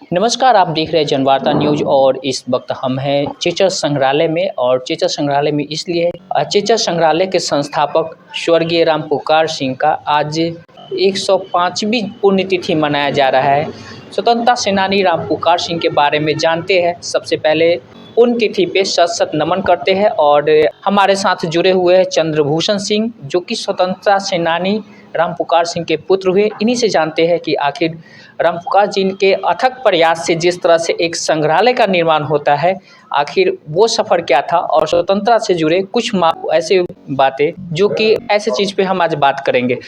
नमस्कार, आप देख रहे हैं जनवार्ता न्यूज और इस वक्त हम हैं चेचर संग्रहालय में। और चेचर संग्रहालय में इसलिए चेचर संग्रहालय के संस्थापक स्वर्गीय राम पुकार सिंह का आज 105वीं पुण्यतिथि मनाया जा रहा है। स्वतंत्रता सेनानी राम पुकार सिंह के बारे में जानते हैं। सबसे पहले पुण्यतिथि पे शत शत नमन करते हैं और हमारे साथ जुड़े हुए हैं चंद्रभूषण सिंह, जो कि स्वतंत्रता सेनानी राम पुकार सिंह के पुत्र हुए। इन्हीं से जानते हैं कि आखिर राम पुकार जी के अथक प्रयास से जिस तरह से एक संग्रहालय का निर्माण होता है, आखिर वो सफ़र क्या था और स्वतंत्रता से जुड़े कुछ ऐसे बातें जो कि ऐसे चीज़ पे हम आज बात करेंगे।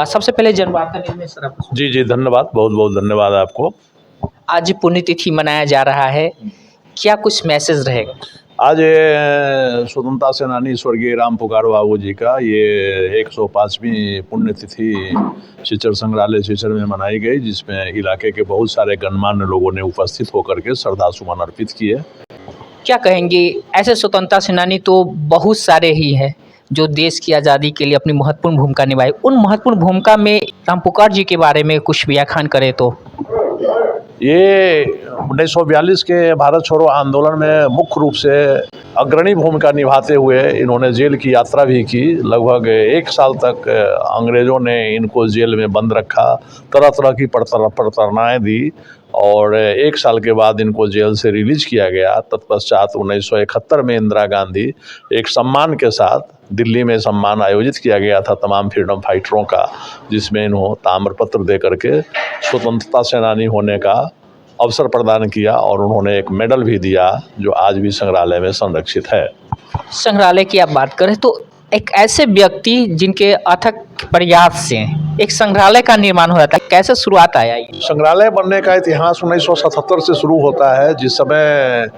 सबसे पहले जनवार्ता न्यूज़ में सर आपको जी धन्यवाद, बहुत बहुत धन्यवाद आपको। आज पुण्यतिथि मनाया जा रहा है, क्या कुछ मैसेज रहेगा? आज स्वतंत्रता सेनानी स्वर्गीय राम पुकार बाबू जी का ये 105वीं पुण्यतिथि चेचर संग्रहालय चेचर में मनाई गई, जिसमें इलाके के बहुत सारे गणमान्य लोगों ने उपस्थित होकर के श्रद्धा सुमन अर्पित किए। क्या कहेंगे, ऐसे स्वतंत्रता सेनानी तो बहुत सारे ही हैं जो देश की आज़ादी के लिए अपनी महत्वपूर्ण भूमिका निभाई। उन महत्वपूर्ण भूमिका में राम पुकार जी के बारे में कुछ व्याख्यान करें तो? ये 1942 के भारत छोड़ो आंदोलन में मुख्य रूप से अग्रणी भूमिका निभाते हुए इन्होंने जेल की यात्रा भी की। लगभग 1 साल तक अंग्रेज़ों ने इनको जेल में बंद रखा, तरह तरह की प्रताड़नाएँ दी और 1 साल के बाद इनको जेल से रिलीज किया गया। तत्पश्चात 1971 में इंदिरा गांधी एक सम्मान के साथ दिल्ली में सम्मान आयोजित किया गया था तमाम फ्रीडम फाइटरों का, जिसमें इन्हों ताम्रपत्र दे करके स्वतंत्रता सेनानी होने का अवसर प्रदान किया और उन्होंने एक मेडल भी दिया जो आज भी संग्रहालय में संरक्षित है। संग्रहालय की आप बात करें तो एक ऐसे व्यक्ति जिनके अथक प्रयास से एक संग्रहालय का निर्माण हो जाता है, कैसे शुरुआत आया ये? संग्रहालय बनने का इतिहास 1977 से शुरू होता है, जिस समय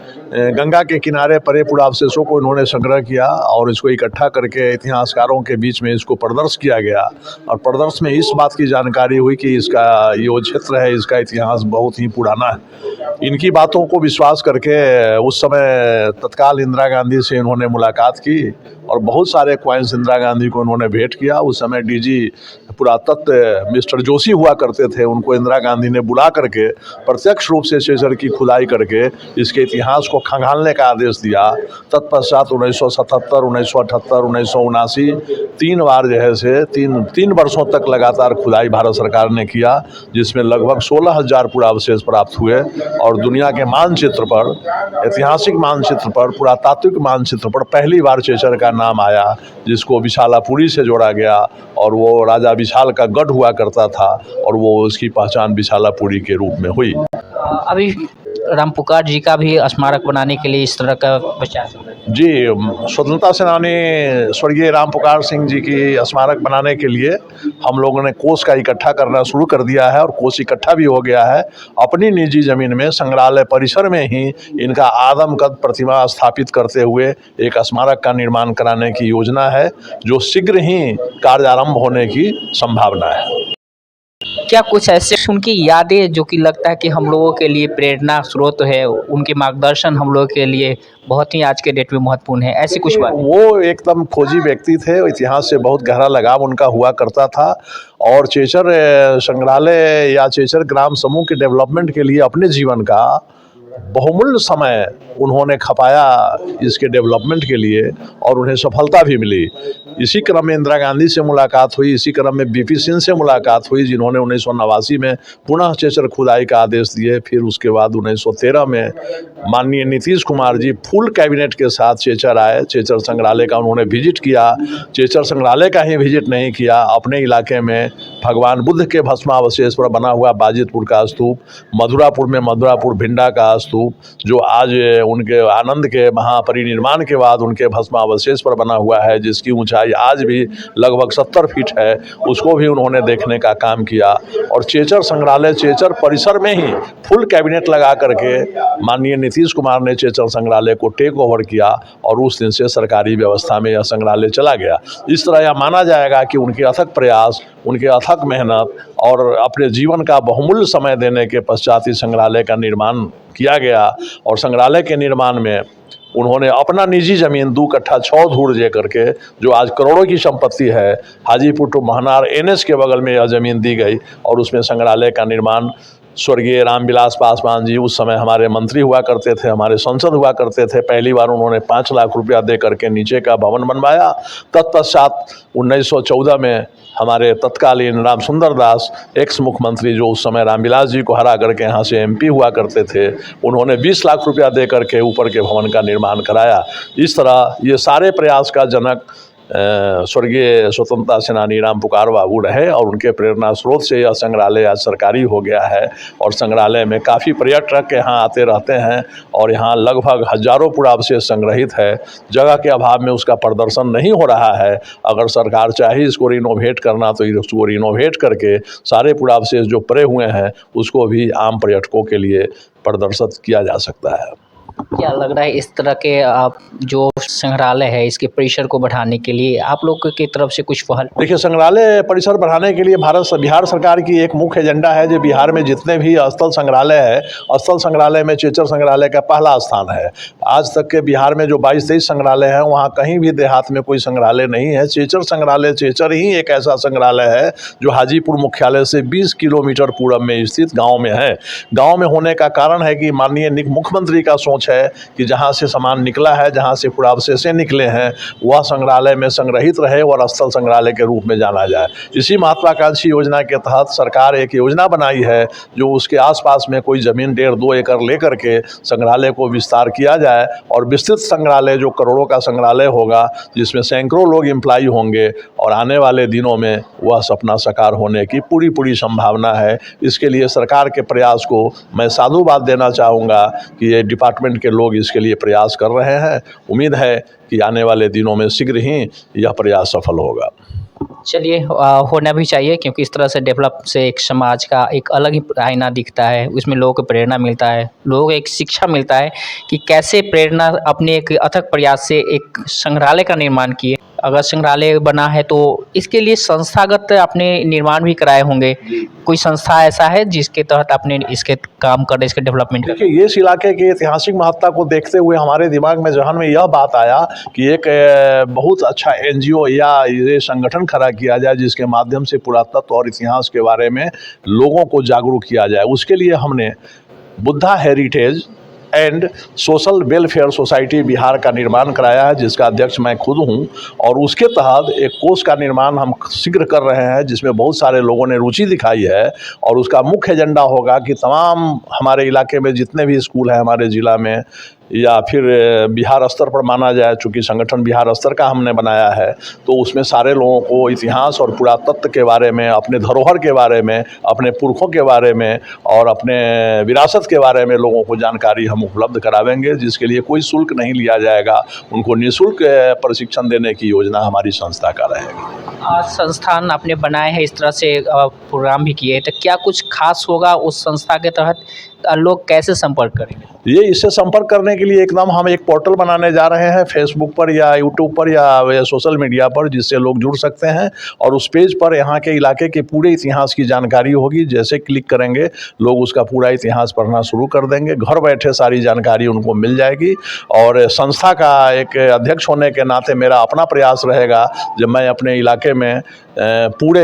गंगा के किनारे पड़े पुरावशेषों को इन्होंने संग्रह किया और इसको इकट्ठा करके इतिहासकारों के बीच में इसको प्रदर्श किया गया। और प्रदर्श में इस बात की जानकारी हुई कि इसका जो क्षेत्र है इसका इतिहास बहुत ही पुराना है। इनकी बातों को विश्वास करके उस समय तत्काल इंदिरा गांधी से इन्होंने मुलाकात की और बहुत सारे क्वाइंस इंदिरा गांधी को उन्होंने भेंट किया। उस समय डीजी पुरातत्व मिस्टर जोशी हुआ करते थे, उनको इंदिरा गांधी ने बुला करके प्रत्यक्ष रूप से चेचर की खुदाई करके इसके इतिहास को खंगालने का आदेश दिया। तत्पश्चात 1977, 1978, 1979 3 बार जो है से तीन वर्षों तक लगातार खुदाई भारत सरकार ने किया, जिसमें लगभग 16,000 पुरावशेष प्राप्त हुए और दुनिया के मानचित्र पर, ऐतिहासिक मानचित्र पर, पुरातात्विक मानचित्र पर पहली बार चेचर का नाम आया, जिसको विशालापुरी से जोड़ा गया और वो राजा विशाल का गढ़ हुआ करता था और वो उसकी पहचान विशालापुरी के रूप में हुई। अभी राम पुकार जी का भी स्मारक बनाने के लिए इस तरह का विचार जी, स्वतंत्रता सेनानी स्वर्गीय राम पुकार सिंह जी की स्मारक बनाने के लिए हम लोगों ने कोष का इकट्ठा करना शुरू कर दिया है और कोष इकट्ठा भी हो गया है। अपनी निजी ज़मीन में संग्रहालय परिसर में ही इनका आदमकद प्रतिमा स्थापित करते हुए एक स्मारक का निर्माण कराने की योजना है, जो शीघ्र ही कार्यारंभ होने की संभावना है। क्या कुछ ऐसे उनकी यादें जो कि लगता है कि हम लोगों के लिए प्रेरणा स्रोत है, उनके मार्गदर्शन हम लोगों के लिए बहुत ही आज के डेट में महत्वपूर्ण है, ऐसी कुछ बात? वो एकदम खोजी व्यक्ति थे, इतिहास से बहुत गहरा लगाव उनका हुआ करता था और चेचर संग्रहालय या चेचर ग्राम समूह के डेवलपमेंट के लिए अपने जीवन का बहुमूल्य समय उन्होंने खपाया इसके डेवलपमेंट के लिए और उन्हें सफलता भी मिली। इसी क्रम में इंदिरा गांधी से मुलाकात हुई, इसी क्रम में बीपी सिंह से मुलाकात हुई, जिन्होंने 1989 में पुनः चेचर खुदाई का आदेश दिए। फिर उसके बाद 1913 में माननीय नीतीश कुमार जी फुल कैबिनेट के साथ चेचर आए। चेचर संग्रहालय का उन्होंने विजिट किया। चेचर संग्रहालय का ही विजिट नहीं किया, अपने इलाके में भगवान बुद्ध के भस्मावशेष पर बना हुआ बाजितपुर का स्तूप, मधुरापुर में मधुरापुर भिंडा का स्तूप, जो आज उनके आनंद के महापरिनिर्वाण के बाद उनके भस्मावशेष पर बना हुआ है, जिसकी ऊंचाई आज भी लगभग 70 फीट है, उसको भी उन्होंने देखने का काम किया। और चेचर संग्रहालय चेचर परिसर में ही फुल कैबिनेट लगा करके माननीय नीतीश कुमार ने चेचर संग्रहालय को टेक ओवर किया और उस दिन से सरकारी व्यवस्था में यह संग्रहालय चला गया। इस तरह यह माना जाएगा कि उनके अथक प्रयास, उनके अथक मेहनत और अपने जीवन का बहुमूल्य समय देने के पश्चात इस संग्रहालय का निर्माण किया गया। और संग्रहालय के निर्माण में उन्होंने अपना निजी ज़मीन 2 कट्ठा 6 धूर दे करके, जो आज करोड़ों की संपत्ति है, हाजीपुर टू महनार NH के बगल में यह ज़मीन दी गई और उसमें संग्रहालय का निर्माण स्वर्गीय रामविलास पासवान जी उस समय हमारे मंत्री हुआ करते थे, हमारे सांसद हुआ करते थे। पहली बार उन्होंने 5 लाख रुपया दे करके नीचे का भवन बनवाया। तत्पश्चात 1914 में हमारे तत्कालीन राम सुंदर दास, एक्स मुख्यमंत्री, जो उस समय रामविलास जी को हरा करके यहाँ से एमपी हुआ करते थे, उन्होंने 20 लाख रुपया दे करके ऊपर के भवन का निर्माण कराया। इस तरह ये सारे प्रयास का जनक स्वर्गीय स्वतंत्रता सेनानी राम पुकार बाबू रहे और उनके प्रेरणा स्रोत से यह संग्रहालय आज सरकारी हो गया है। और संग्रहालय में काफ़ी पर्यटक यहाँ आते रहते हैं और यहाँ लगभग हजारों पुरावशेष संग्रहित है। जगह के अभाव में उसका प्रदर्शन नहीं हो रहा है। अगर सरकार चाहे इसको रिनोवेट करना तो इसको रिनोवेट करके सारे पुरावशेष जो पड़े हुए हैं उसको भी आम पर्यटकों के लिए प्रदर्शित किया जा सकता है। क्या लग रहा है इस तरह के जो संग्रहालय है इसके परिसर को बढ़ाने के लिए आप लोग की तरफ से कुछ पहल? देखिए, संग्रहालय परिसर बढ़ाने के लिए बिहार सरकार की एक मुख्य एजेंडा है। जो बिहार में जितने भी स्थल संग्रहालय है, स्थल संग्रहालय में चेचर संग्रहालय का पहला स्थान है। आज तक के बिहार में जो 22-23 संग्रहालय हैं वहाँ कहीं भी देहात में कोई संग्रहालय नहीं है। चेचर संग्रहालय, चेचर ही एक ऐसा संग्रहालय है जो हाजीपुर मुख्यालय से 20 किलोमीटर पूर्व में स्थित गाँव में है। गाँव में होने का कारण है कि माननीय मुख्यमंत्री का सोच है कि जहाँ से सामान निकला है, जहाँ से पुरावशेष निकले हैं, वह संग्रहालय में संग्रहित रहे और स्थल संग्रहालय के रूप में जाना जाए। इसी महत्वाकांक्षी योजना के तहत सरकार एक योजना बनाई है जो उसके आसपास में कोई ज़मीन 1.5-2 एकड़ लेकर के संग्रहालय को विस्तार किया जाए और विस्तृत संग्रहालय जो करोड़ों का संग्रहालय होगा, जिसमें सैकड़ों लोग एम्प्लॉय होंगे और आने वाले दिनों में वह सपना साकार होने की पूरी संभावना है। इसके लिए सरकार के प्रयास को मैं साधुवाद देना चाहूँगा कि ये डिपार्टमेंट के लोग इसके लिए प्रयास कर रहे हैं। उम्मीद है कि आने वाले दिनों में शीघ्र ही यह प्रयास सफल होगा। चलिए, होना भी चाहिए क्योंकि इस तरह से डेवलप से एक समाज का एक अलग ही आईना दिखता है। उसमें लोगों को प्रेरणा मिलता है, लोगों को एक शिक्षा मिलता है कि कैसे प्रेरणा अपने एक अथक प्रयास से एक संग्रहालय का निर्माण किए। अगर संग्रहालय बना है तो इसके लिए संस्थागत आपने निर्माण भी कराए होंगे। कोई संस्था ऐसा है जिसके तहत आपने इसके काम कर इसके डेवलपमेंट? देखिए, ये इस इलाके की ऐतिहासिक महत्ता को देखते हुए हमारे दिमाग में जहन में यह बात आया कि एक बहुत अच्छा एनजीओ या ये संगठन खड़ा किया जाए जिसके माध्यम से पुरातत्व और इतिहास के बारे में लोगों को जागरूक किया जाए। उसके लिए हमने Buddha heritage and social welfare society Bihar का निर्माण कराया है, जिसका अध्यक्ष मैं खुद हूं। और उसके तहत एक कोष का निर्माण हम शीघ्र कर रहे हैं जिसमें बहुत सारे लोगों ने रुचि दिखाई है। और उसका मुख्य एजेंडा होगा कि तमाम हमारे इलाके में जितने भी स्कूल हैं हमारे ज़िला में या फिर बिहार स्तर पर माना जाए, चूँकि संगठन बिहार स्तर का हमने बनाया है, तो उसमें सारे लोगों को इतिहास और पुरातत्व के बारे में, अपने धरोहर के बारे में, अपने पुरखों के बारे में और अपने विरासत के बारे में लोगों को जानकारी हम उपलब्ध करावेंगे, जिसके लिए कोई शुल्क नहीं लिया जाएगा। उनको निःशुल्क प्रशिक्षण देने की योजना हमारी संस्था का रहेगा। आज संस्थान आपने बनाए हैं, इस तरह से प्रोग्राम भी किए, तो क्या कुछ खास होगा उस संस्था के तहत? लोग कैसे संपर्क करेंगे? ये इससे संपर्क करने के लिए एकदम हम एक पोर्टल बनाने जा रहे हैं फेसबुक पर या यूट्यूब पर या सोशल मीडिया पर, जिससे लोग जुड़ सकते हैं। और उस पेज पर यहाँ के इलाके के पूरे इतिहास की जानकारी होगी। जैसे क्लिक करेंगे लोग उसका पूरा इतिहास पढ़ना शुरू कर देंगे। घर बैठे सारी जानकारी उनको मिल जाएगी। और संस्था का एक अध्यक्ष होने के नाते मेरा अपना प्रयास रहेगा जब मैं अपने इलाके में पूरे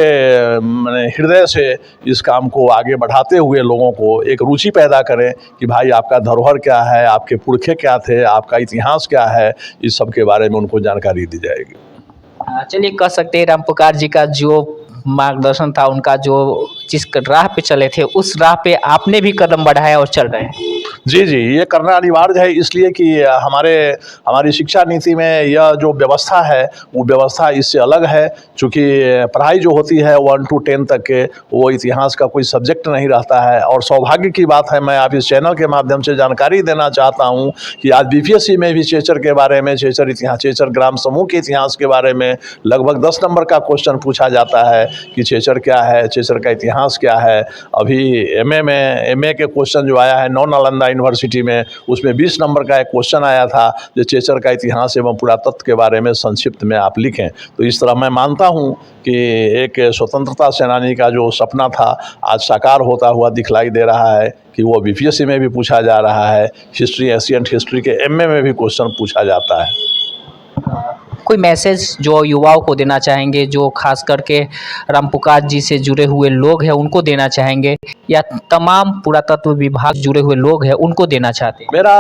हृदय से इस काम को आगे बढ़ाते हुए लोगों को एक रुचि पैदा करें कि भाई आपका धरोहर क्या है, आपके पुरखे क्या थे, आपका इतिहास क्या है, इस सब के बारे में उनको जानकारी दी जाएगी। चलिए, कह सकते हैं राम पुकार जी का जो मार्गदर्शन था, उनका जो जिस राह पे चले थे उस राह पे आपने भी कदम बढ़ाया और चल रहे हैं। जी, ये करना अनिवार्य है, इसलिए कि हमारी शिक्षा नीति में यह जो व्यवस्था है वो व्यवस्था इससे अलग है। चूँकि पढ़ाई जो होती है 1 to 10 तक के, वो इतिहास का कोई सब्जेक्ट नहीं रहता है। और सौभाग्य की बात है, मैं आप इस चैनल के माध्यम से जानकारी देना चाहता हूँ कि आज बीपीएससी में भी चेचर के बारे में, चेचर इतिहास, चेचर ग्राम समूह के इतिहास के बारे में लगभग 10 नंबर का क्वेश्चन पूछा जाता है कि चेचर क्या है, चेचर का इतिहास क्या है। अभी एमए के क्वेश्चन जो आया है नालंदा यूनिवर्सिटी में, उसमें 20 नंबर का एक क्वेश्चन आया था जो चेचर का इतिहास एवं पुरातत्व के बारे में संक्षिप्त में आप लिखें। तो इस तरह मैं मानता हूं कि एक स्वतंत्रता सेनानी का जो सपना था आज साकार होता हुआ दिखलाई दे रहा है कि वो बीपीएससी में भी पूछा जा रहा है। हिस्ट्री, एशियंट हिस्ट्री के एमए में भी क्वेश्चन पूछा जाता है। कोई मैसेज जो युवाओं को देना चाहेंगे, जो खास करके रामपुकार जी से जुड़े हुए लोग हैं उनको देना चाहेंगे, या तमाम पुरातत्व विभाग जुड़े हुए लोग हैं उनको देना चाहते हैं? मेरा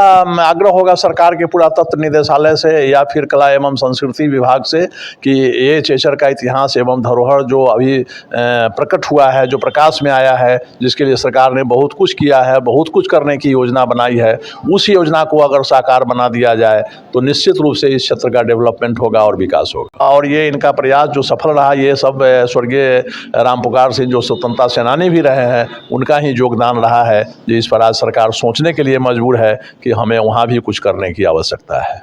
आग्रह होगा सरकार के पुरातत्व निदेशालय से या फिर कला एवं संस्कृति विभाग से कि ये चेचर का इतिहास एवं धरोहर जो अभी प्रकट हुआ है, जो प्रकाश में आया है, जिसके लिए सरकार ने बहुत कुछ किया है, बहुत कुछ करने की योजना बनाई है, उस योजना को अगर साकार बना दिया जाए तो निश्चित रूप से इस क्षेत्र का डेवलपमेंट होगा और विकास होगा। और ये इनका प्रयास जो सफल रहा, ये सब स्वर्गीय रामपुकार सिंह जो स्वतंत्रता सेनानी भी रहे हैं उनका ही योगदान रहा है, जिस पर आज सरकार सोचने के लिए मजबूर है कि हमें वहाँ भी कुछ करने की आवश्यकता है।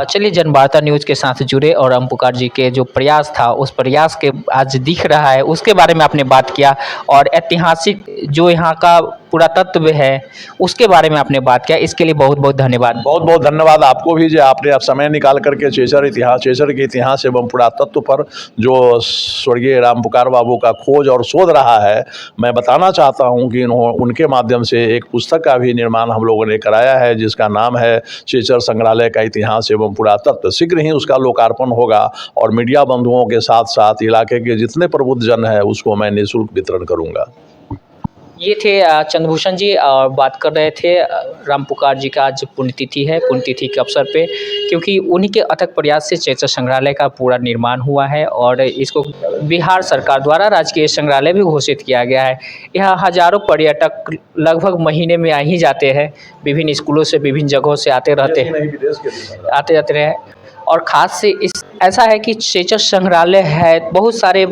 चलिए, जनवार्ता न्यूज़ के साथ जुड़े और रामपुकार जी के जो प्रयास था उस प्रयास के आज दिख रहा है उसके बारे में आपने बात किया, और ऐतिहासिक जो यहाँ का पुरातत्व है उसके बारे में आपने बात किया। इसके लिए बहुत बहुत धन्यवाद। बहुत बहुत धन्यवाद आपको भी जो आपने अब समय निकाल करके चेचर के इतिहास एवं पुरातत्व पर जो स्वर्गीय रामपुकार बाबू का खोज और शोध रहा है, मैं बताना चाहता हूं कि उनके माध्यम से एक पुस्तक का भी निर्माण हम लोगों ने कराया है जिसका नाम है चेचर संग्रहालय का इतिहास एवं पुरातत्व। शीघ्र ही उसका लोकार्पण होगा और मीडिया बंधुओं के साथ साथ इलाके के जितने प्रबुद्ध जन है उसको मैं निःशुल्क वितरण करूँगा। ये थे चंद्रभूषण जी, और बात कर रहे थे रामपुकार जी का आज पुण्यतिथि है। पुण्यतिथि के अवसर पे क्योंकि उन्हीं के अथक प्रयास से चेचर संग्रहालय का पूरा निर्माण हुआ है और इसको बिहार सरकार द्वारा राजकीय संग्रहालय भी घोषित किया गया है। यहाँ हजारों पर्यटक लगभग महीने में आ ही जाते हैं, विभिन्न स्कूलों से विभिन्न जगहों से आते रहते हैं। और ख़ास से इस ऐसा है कि चेचर संग्रहालय है, बहुत सारे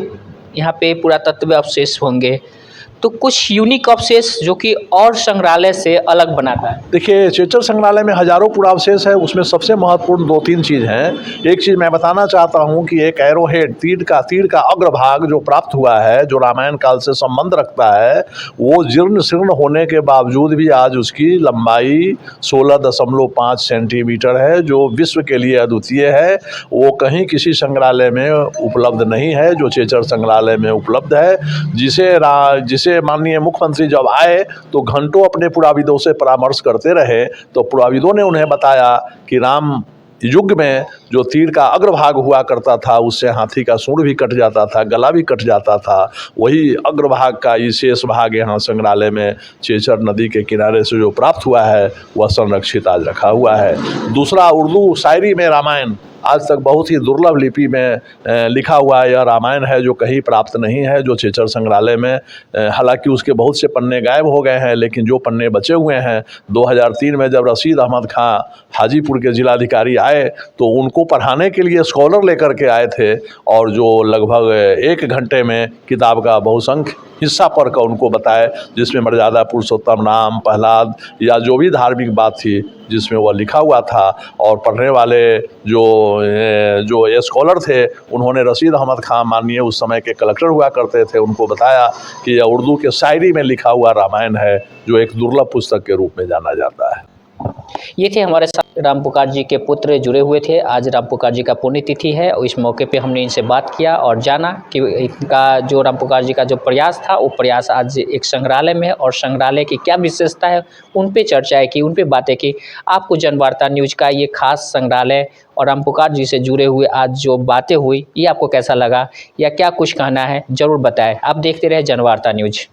यहाँ पे पुरातत्व अवशेष होंगे, तो कुछ यूनिक अवशेष जो कि और संग्रहालय से अलग बनाता है। देखिए, चेचर संग्रहालय में हजारों पुरावशेष है, उसमें सबसे महत्वपूर्ण 2-3 चीज़ हैं। एक चीज़ मैं बताना चाहता हूं कि एक एरोहेड तीर का अग्रभाग जो प्राप्त हुआ है, जो रामायण काल से संबंध रखता है, वो जीर्ण शीर्ण होने के बावजूद भी आज उसकी लंबाई 16.5 सेंटीमीटर है, जो विश्व के लिए अद्वितीय है। वो कहीं किसी संग्रहालय में उपलब्ध नहीं है, जो चेचर संग्रहालय में उपलब्ध है, जिसे माननीय मुख्यमंत्री जब आए तो घंटों अपने पुराविदों से परामर्श करते रहे, तो पुराविदों ने उन्हें बताया कि राम युग में जो तीर का अग्रभाग हुआ करता था उससे हाथी का सूंड भी कट जाता था, गला भी कट जाता था। वही अग्रभाग का ये शेष भाग यहाँ संग्रहालय में चेचर नदी के किनारे से जो प्राप्त हुआ है वह संरक्षित आज रखा हुआ है। दूसरा, उर्दू शायरी में रामायण आज तक बहुत ही दुर्लभ लिपि में लिखा हुआ यह रामायण है, जो कहीं प्राप्त नहीं है, जो चेचर संग्रहालय में, हालांकि उसके बहुत से पन्ने गायब हो गए हैं, लेकिन जो पन्ने बचे हुए हैं, 2003 में जब रशीद अहमद खां हाजीपुर के जिलाधिकारी आए तो उनको पढ़ाने के लिए स्कॉलर लेकर के आए थे, और जो लगभग 1 घंटे में किताब का बहुसंख्य हिस्सा पढ़ कर उनको बताए, जिसमें मर्यादा पुरुषोत्तम राम, प्रहलाद या जो भी धार्मिक बात थी जिसमें वह लिखा हुआ था। और पढ़ने वाले जो स्कॉलर थे उन्होंने रशीद अहमद खां, माननीय उस समय के कलेक्टर हुआ करते थे, उनको बताया कि यह उर्दू के शायरी में लिखा हुआ रामायण है, जो एक दुर्लभ पुस्तक के रूप में जाना जाता है। ये थे हमारे साथ रामपुकार जी के पुत्र जुड़े हुए थे। आज रामपुकार जी का पुण्यतिथि है और इस मौके पे हमने इनसे बात किया और जाना कि इनका जो रामपुकार जी का जो प्रयास था वो प्रयास आज एक संग्रहालय में है और संग्रहालय की क्या विशेषता है उन पे चर्चाएं की, उन पे बातें की। आपको जनवार्ता न्यूज़ का ये खास संग्रहालय और रामपुकार जी से जुड़े हुए आज जो बातें हुई ये आपको कैसा लगा या क्या कुछ कहना है ज़रूर बताएं। आप देखते रहे जनवार्ता न्यूज़।